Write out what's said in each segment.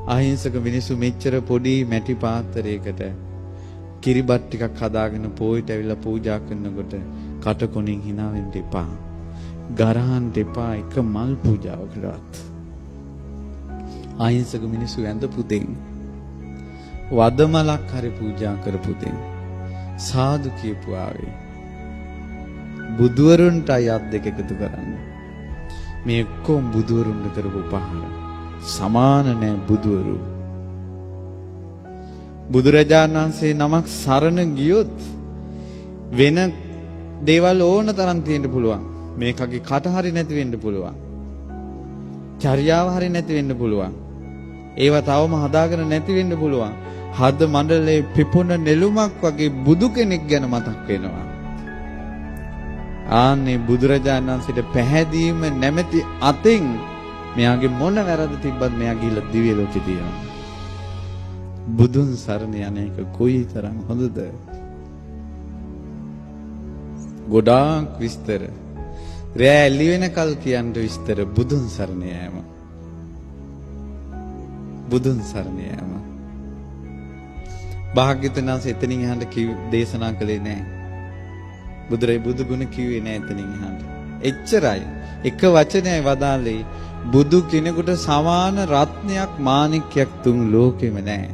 අහිංසක මිනිස්සු මෙච්චර පොඩි මැටි පාත්‍රයකට කිරිබත් ටිකක් හදාගෙන පොයිට ඇවිල්ලා පූජා කරනකොට කටකොණින් hina වෙන්න එපා. ගරහන් දෙපා එක මල් පූජාවකටවත්. අහිංසක මිනිස්සු ඇඳපු දෙන් වදමලක් හරි පූජා කරපු දෙන් සාදු කියපු ආවේ. බුදුවරුන්ට අයත් දෙක එකතු කරන්න. මේ ඔක්කොම බුදුවරුන්ට කරපු උපහාර. සමාන නැහැ බුදුවරු. බුදුරජාණන් වහන්සේ නමක් සරණ ගියොත් වෙන දේවල් ඕන තරම් තියෙන්න පුළුවන්. මේකගේ කට හරි නැති වෙන්න පුළුවන්. චර්යාව හරි නැති වෙන්න පුළුවන්. ඒව තවම හදාගෙන නැති වෙන්න පුළුවන්. හද මණ්ඩලේ පිපුණ නෙළුමක් වගේ බුදු කෙනෙක් ගැන මතක් වෙනවා. ආන්නේ බුදුරජාණන් වහන්සේට පැහැදීම නැමැති අතෙන් මෙයාගේ මොන වැරද්ද තිබ්බත් මෙයා ගිහිල්ලා දිව්‍ය ලෝකෙ තියෙනවා. බුදුන් සරණ යන එක කොයිතරම් හොඳද? ගොඩාක් විස්තර. රෑ එළි වෙනකල් කියන්න විස්තර බුදුන් සරණ යෑම. බුදුන් සරණ යෑම. භාග්‍යවතුන් වහන්සේ එතනින් එහාට දේශනා කළේ නැහැ. බුදු ගුණ කිව්වේ නැහැ එතනින් එහාට. එච්චරයි. එක වචනයයි වදාළේ බුදු කෙනෙකුට සමාන රත්නයක් මාණික්කයක් තුන් ලෝකෙම නැහැ.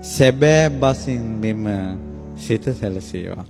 සැබෑ බසින් මෙම සිත සැලසේවා.